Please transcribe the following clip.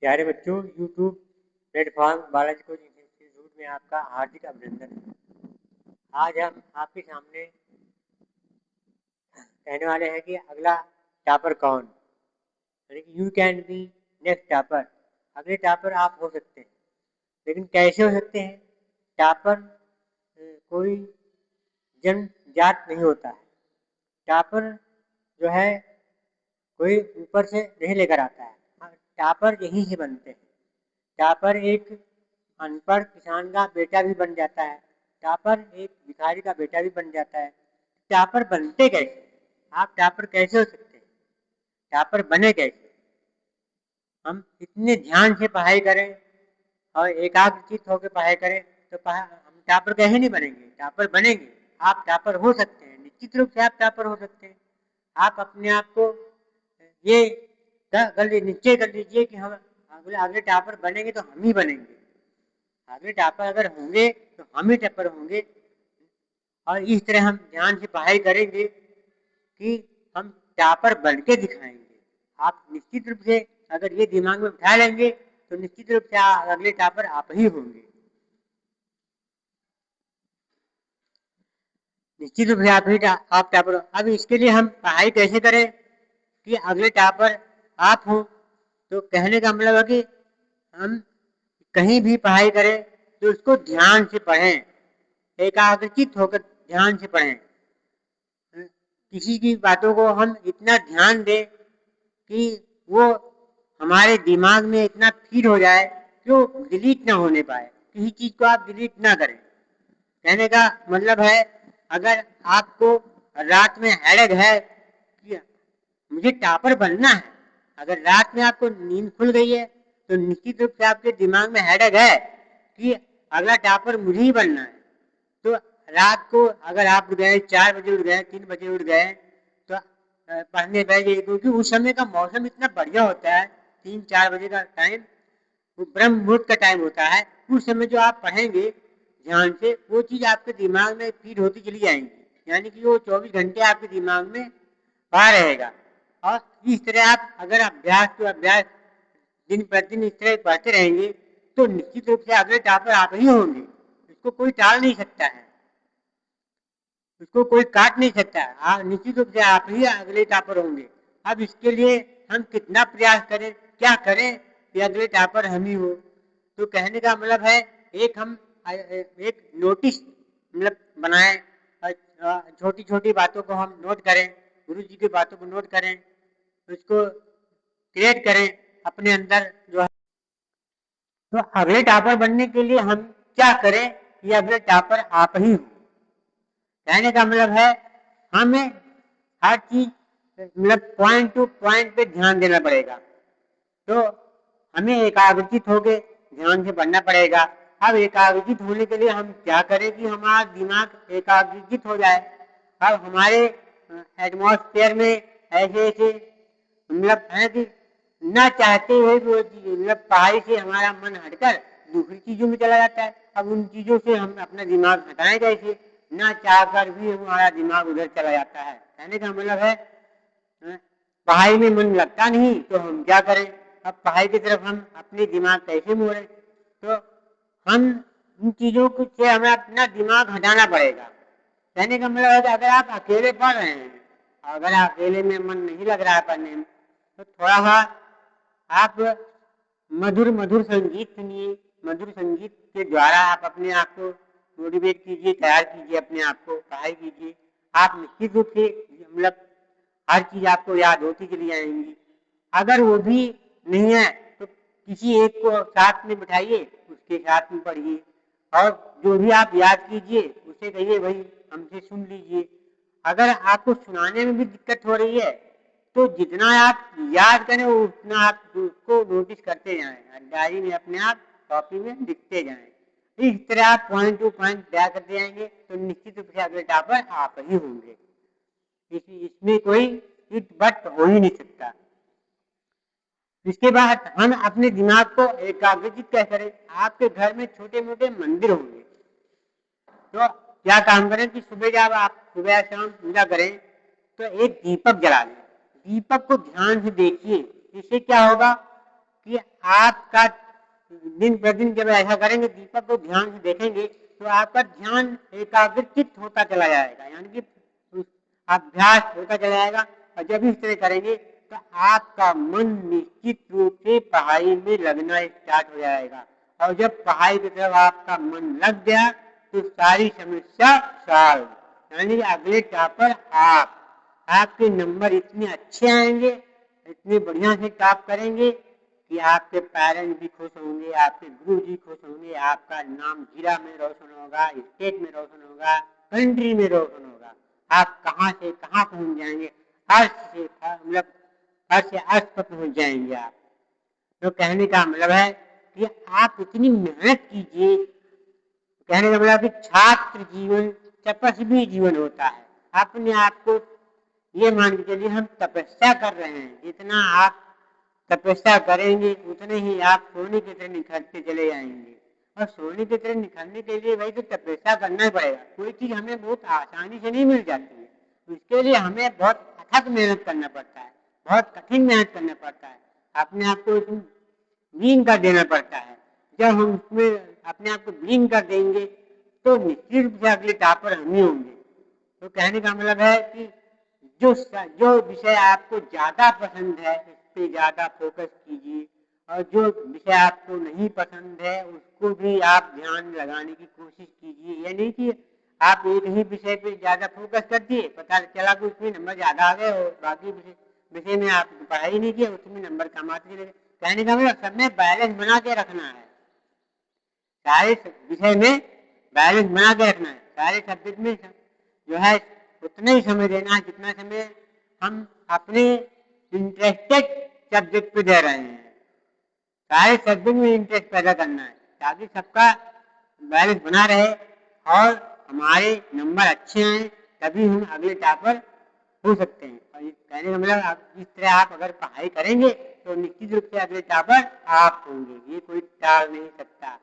प्यारे बच्चों, YouTube platform Balaji coaching institute में आपका हार्दिक अभिनंदन है। आज हम आपके सामने कहने वाले हैं कि अगला टॉपर कौन, यानी कि you can be next topper. अगले टॉपर आप हो सकते हैं, लेकिन कैसे हो सकते हैं? टॉपर कोई जन्म जात नहीं होता है। टॉपर जो है कोई ऊपर से नहीं लेकर आता है। हाँ, टॉपर यहीं से बनते हैं। टॉपर एक अनपढ़ किसान का बेटा भी बन जाता है। टॉपर एक भिखारी का बेटा भी बन जाता है। टॉपर बनते कैसे? आप टॉपर कैसे हो सकते हैं? टॉपर बने कैसे? हम इतने ध्यान से पढ़ाई करें और एकाग्रचित होकर पढ़ाई करें तो हम टॉपर कैसे नहीं बनेंगे? टॉपर बनेंगे। आप टॉपर हो सकते हैं, निश्चित रूप से आप टॉपर हो सकते हैं। आप अपने आप को ये निश्चय कर लीजिए कि हम अगले अगले टॉपर बनेंगे तो हम ही बनेंगे। अगले टॉपर अगर होंगे तो हम ही टॉपर होंगे। और इस तरह हम ध्यान से पढ़ाई करेंगे कि हम टॉपर बन के दिखाएंगे। आप निश्चित रूप से अगर ये दिमाग में बिठा लेंगे तो निश्चित रूप से अगले टॉपर आप ही होंगे। निश्चित रूप से आप टॉपर। अब इसके लिए हम पढ़ाई कैसे करें कि अगले टॉपर आप हो? तो कहने का मतलब है कि हम कहीं भी पढ़ाई करें तो उसको ध्यान से पढ़ें, एकाग्रचित होकर ध्यान से पढ़ें। किसी की बातों को हम इतना ध्यान दें कि वो हमारे दिमाग में इतना फीड हो जाए कि वो डिलीट ना होने पाए। किसी चीज को आप डिलीट ना करें। कहने का मतलब है, अगर आपको रात में हेडेक है कि मुझे टॉपर बनना है, अगर रात में आपको नींद खुल गई है तो निश्चित रूप से आपके दिमाग में हेडेक है कि अगला टॉपर मुझे ही बनना है। तो रात को अगर आप उठ गए 4 बजे, उठ गए 3 बजे, उठ गए तो पढ़ने बैठ जाइए, क्योंकि उस समय का मौसम इतना बढ़िया होता है। 3-4 बजे का टाइम वो ब्रह्म मुहूर्त का टाइम होता है। उस समय जो आप पढ़ेंगे ध्यान से, वो चीज आपके दिमाग में फीड होती चली जाएंगी, यानी कि वो 24 घंटे आपके दिमाग में बहा रहेगा। और इस तरह आप अगर अभ्यास दिन प्रतिदिन इस तरह पढ़ते रहेंगे तो निश्चित रूप से अगले टॉपर आप ही होंगे। इसको कोई टाल नहीं सकता है, उसको कोई काट नहीं सकता है। आप निश्चित रूप से आप ही अगले टॉपर होंगे। अब इसके लिए हम कितना प्रयास करें, क्या करें कि अगले टॉपर हम ही हो? तो कहने का मतलब है, एक नोटिस मतलब बनाएं, छोटी छोटी बातों को हम नोट करें, गुरु जी की बातों को नोट करें, उसको क्रिएट करें अपने अंदर जो है। तो अगले टॉपर बनने के लिए हम क्या करें कि अगले टॉपर आप ही हो? कहने का मतलब है, हमें हर चीज मतलब पॉइंट टू पॉइंट पे ध्यान देना पड़ेगा। तो हमें एकाग्रचित होके ध्यान से पढ़ना पड़ेगा। अब एकाग्रचित होने के लिए हम क्या करें कि हमारा दिमाग एकाग्रचित हो जाए। अब हमारे एटमॉस्फेयर में ऐसे ऐसे मतलब है कि न चाहते हुए भी वो चीज मतलब पढ़ाई से हमारा मन हटकर दूसरी चीजों में चला जाता है। अब उन चीजों से हम अपना दिमाग हटाएं कैसे? न चाहकर भी हमारा दिमाग उधर चला जाता है। कहने का मतलब है, पढ़ाई में मन लगता नहीं तो हम क्या करें? अब पढ़ाई की तरफ हम अपने दिमाग कैसे मोड़े? तो हम इन चीजों से हमें अपना दिमाग हटाना पड़ेगा। कहने का मतलब है कि अगर आप अकेले पढ़ रहे हैं, अगर अकेले में मन नहीं लग रहा है पढ़ने में, तो थोड़ा सा आप मधुर मधुर संगीत सुनिए। मधुर संगीत के द्वारा आप अपने आप को मोटिवेट कीजिए, तैयार कीजिए, अपने आप को पढ़ाई कीजिए। आप निश्चित रूप से मतलब हर चीज आपको याद होती चली आएंगी। अगर वो भी नहीं है तो किसी एक को साथ में बिठाइए, उसके साथ में पढ़िए, और जो भी आप याद कीजिए उसे कहिए भाई हमसे सुन लीजिए। अगर आपको सुनाने में भी दिक्कत हो रही है तो जितना आप याद करें उतना आप उसको नोटिस करते जाएं, डायरी में अपने आप कॉपी में लिखते जाएं। इस तरह आप पॉइंट टू पॉइंट तैयार करते जाएंगे तो निश्चित रूप से अगले टॉपर आप ही होंगे। इसमें कोई इट बट हो ही नहीं सकता। इसके बाद हम अपने दिमाग को एकाग्रचित कैसे करें? आपके घर में छोटे मोटे मंदिर होंगे, तो क्या काम करें कि सुबह जब आप सुबह शाम पूजा करें तो एक दीपक जला लें। दीपक को ध्यान से देखिए। इससे क्या होगा कि आपका दिन प्रतिदिन जब ऐसा करेंगे, दीपक को ध्यान से देखेंगे, तो आपका ध्यान एकाग्रचित होता चला जाएगा, यानी कि अभ्यास होता चला जाएगा। और जब इस तरह करेंगे तो आपका मन निश्चित रूप से पढ़ाई में लगना स्टार्ट हो जाएगा। और जब पढ़ाई की तरफ आपका मन लग गया तो सारी समस्या सॉल्व, यानी अगले टॉपर आपके नंबर इतने अच्छे आएंगे, इतने बढ़िया से टॉप करेंगे कि आपके पेरेंट्स भी खुश होंगे, आपके गुरु जी खुश होंगे, आपका नाम जिला में रोशन होगा, स्टेट में रोशन होगा, कंट्री में रोशन होगा। आप कहाँ से कहाँ पहुंच जाएंगे, अर्थ से मतलब अर्थ से अर्थ पर पहुंच जाएंगे आप। तो कहने का मतलब है कि आप इतनी मेहनत कीजिए। कहने का मतलब कि छात्र जीवन तपस्वी जीवन होता है। अपने आप को ये मान के चलिए हम तपस्या कर रहे हैं, जितना आप तपस्या करेंगे उतने ही आप सोने की तरह निखरते चले जाएंगे। और सोने की तरह निखरने के लिए भाई तो तपस्या करना ही पड़ेगा। कोई चीज हमें बहुत आसानी से नहीं मिल जाती है, उसके लिए हमें बहुत अथक मेहनत करना पड़ता है, बहुत कठिन मेहनत करना पड़ता है, अपने आप को लीन कर देना पड़ता है। जब हम उसमें अपने आप को लीन कर देंगे तो निश्चित रूप से अगले टॉपर हम ही होंगे। तो कहने का मतलब है कि जो विषय आपको ज्यादा पसंद है उस पे ज्यादा फोकस कीजिए, और जो विषय आपको नहीं पसंद है उसको भी आप ध्यान लगाने की कोशिश कीजिए। यह नहीं कि आप एक ही विषय पे ज्यादा फोकस कर दिए, पता चला कि उसमें नंबर ज्यादा आ गए और बाकी विषय में आप पढ़ाई नहीं किया, उसमें नंबर कम आते चले गए। कहने का मतलब सब में बैलेंस बना के रखना है, सारे विषय में बैलेंस बना के रखना है। सारे सब्जेक्ट में जो है उतना ही समय देना है जितना समय हम अपने इंटरेस्टेड सब्जेक्ट पे दे रहे हैं। सारे सब्जेक्ट में इंटरेस्ट पैदा करना है ताकि सबका बैलेंस बना रहे और हमारे नंबर अच्छे आए, तभी हम अगले टॉपर हो सकते हैं। और ये कहने का मतलब इस तरह आप अगर पढ़ाई करेंगे तो निश्चित रूप से अगले टॉपर आप होंगे, ये कोई टाल नहीं सकता।